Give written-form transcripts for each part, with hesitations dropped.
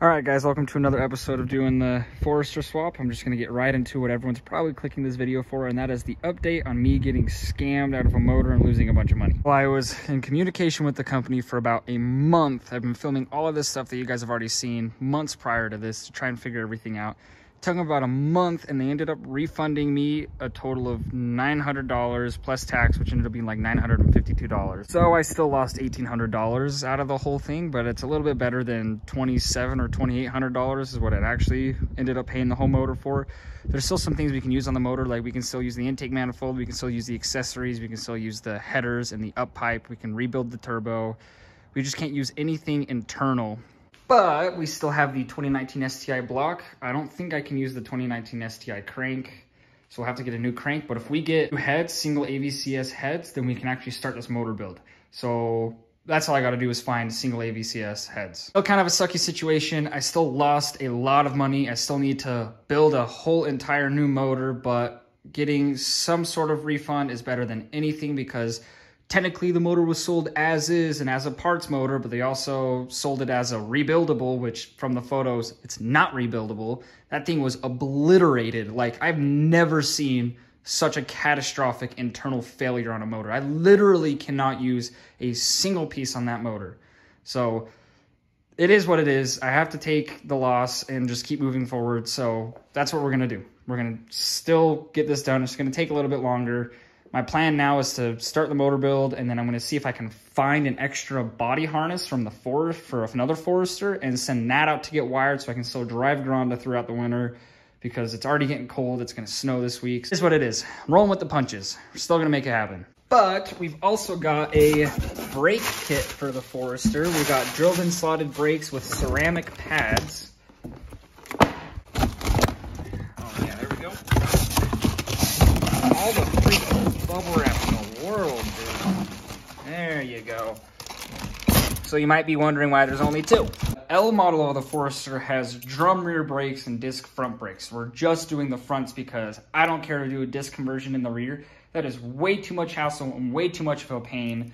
All right, guys, welcome to another episode of doing the Forester swap. I'm just going to get right into what everyone's probably clicking this video for, and that is the update on me getting scammed out of a motor and losing a bunch of money. Well, I was in communication with the company for about a month. I've been filming all of this stuff that you guys have already seen months prior to this to try and figure everything out. It took them about a month, and they ended up refunding me a total of $900 plus tax, which ended up being like $952. So I still lost $1,800 out of the whole thing, but it's a little bit better than $2,700 or $2,800 is what it actually ended up paying the whole motor for. There's still some things we can use on the motor, like we can still use the intake manifold, we can still use the accessories, we can still use the headers and the up pipe, we can rebuild the turbo. We just can't use anything internal. But we still have the 2019 STI block. I don't think I can use the 2019 STI crank, so we'll have to get a new crank. But if we get new heads, single AVCS heads, then we can actually start this motor build. So that's all I gotta do is find single AVCS heads. Still kind of a sucky situation. I still lost a lot of money. I still need to build a whole entire new motor, but getting some sort of refund is better than anything because technically the motor was sold as is and as a parts motor, but they also sold it as a rebuildable, which from the photos, it's not rebuildable. That thing was obliterated. Like, I've never seen such a catastrophic internal failure on a motor. I literally cannot use a single piece on that motor. So it is what it is. I have to take the loss and just keep moving forward. So that's what we're gonna do. We're gonna still get this done. It's gonna take a little bit longer. My plan now is to start the motor build, and then I'm going to see if I can find an extra body harness from the forest for another Forester and send that out to get wired so I can still drive Gronda throughout the winter because it's already getting cold. It's going to snow this week. It's what it is. Rolling with the punches. We're still going to make it happen. But we've also got a brake kit for the Forester. We got drilled and slotted brakes with ceramic pads. Oh yeah, there we go. All the freaking bubble wrap in the world, dude. There you go. So you might be wondering why there's only two. The L model of the Forester has drum rear brakes and disc front brakes. We're just doing the fronts because I don't care to do a disc conversion in the rear. That is way too much hassle and way too much of a pain.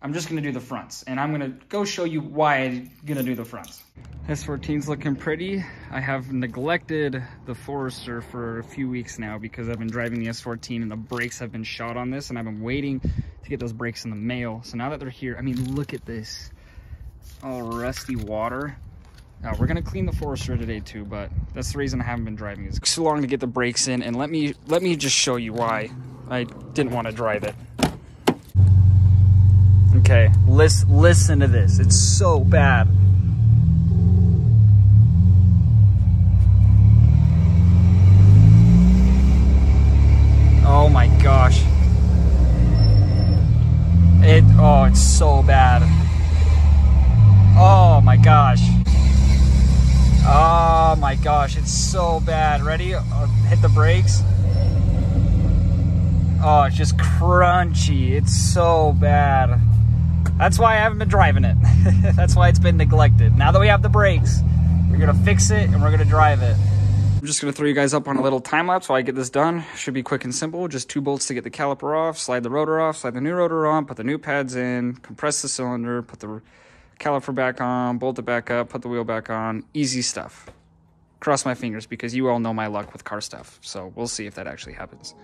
I'm just gonna do the fronts, and I'm gonna go show you why I'm gonna do the fronts. S14's looking pretty. I have neglected the Forester for a few weeks now because I've been driving the S14 and the brakes have been shot on this, and I've been waiting to get those brakes in the mail. So now that they're here, I mean, look at this. All rusty water. Now, we're gonna clean the Forester today too, but that's the reason I haven't been driving. It took so long to get the brakes in, and let me just show you why I didn't want to drive it. Okay, listen to this. It's so bad. Oh my gosh. It's so bad. Oh my gosh. Oh my gosh, it's so bad. Ready? Hit the brakes. Oh, it's just crunchy. It's so bad. That's why I haven't been driving it. That's why it's been neglected. Now that we have the brakes, we're gonna fix it and we're gonna drive it. I'm just gonna throw you guys up on a little time lapse while I get this done. Should be quick and simple. Just 2 bolts to get the caliper off, slide the rotor off, slide the new rotor on, put the new pads in, compress the cylinder, put the caliper back on, bolt it back up, put the wheel back on. Easy stuff. Cross my fingers because you all know my luck with car stuff. So we'll see if that actually happens.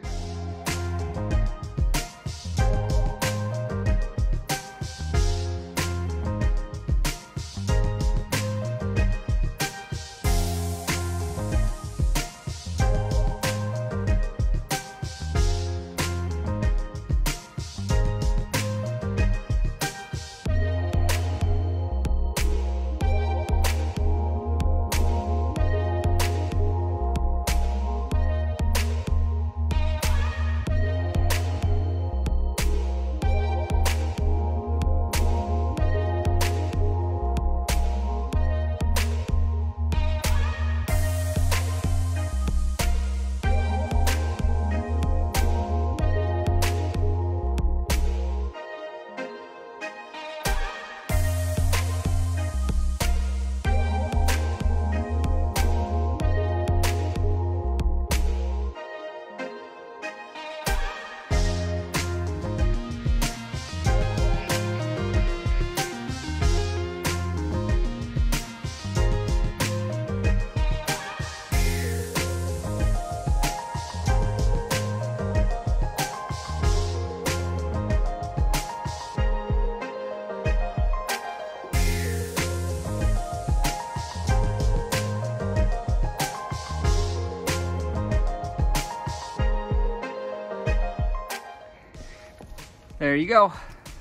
There you go.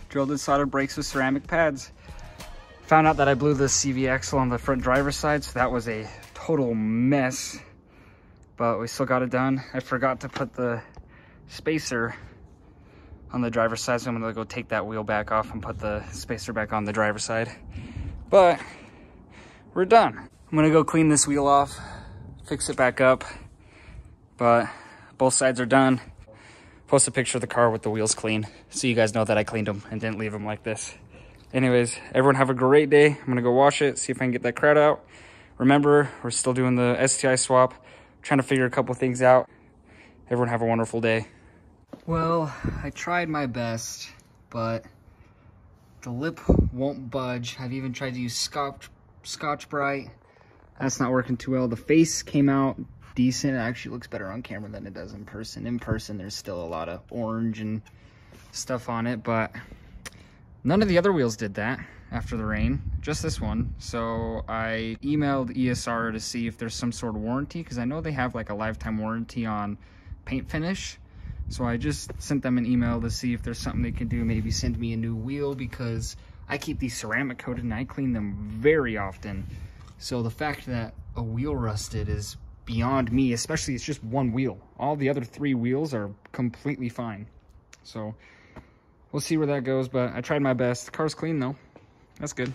Drilled and soldered brakes with ceramic pads. Found out that I blew the CV axle on the front driver's side, so that was a total mess. But we still got it done. I forgot to put the spacer on the driver's side, so I'm gonna go take that wheel back off and put the spacer back on the driver's side. But we're done. I'm gonna go clean this wheel off, fix it back up, but both sides are done. Post a picture of the car with the wheels clean so you guys know that I cleaned them and didn't leave them like this. Anyways, everyone have a great day. I'm gonna go wash it, see if I can get that crud out. Remember, we're still doing the STI swap, trying to figure a couple things out. Everyone have a wonderful day. Well, I tried my best, but the lip won't budge. I've even tried to use Scotch-Brite. That's not working too well. The face came out decent. It actually looks better on camera than it does in person. In person, there's still a lot of orange and stuff on it, but none of the other wheels did that after the rain, just this one. So I emailed ESR to see if there's some sort of warranty, because I know they have like a lifetime warranty on paint finish. So I just sent them an email to see if there's something they can do, maybe send me a new wheel, because I keep these ceramic coated and I clean them very often. So the fact that a wheel rusted is beyond me, especially it's just one wheel. All the other 3 wheels are completely fine. So we'll see where that goes, but I tried my best. The car's clean though. That's good.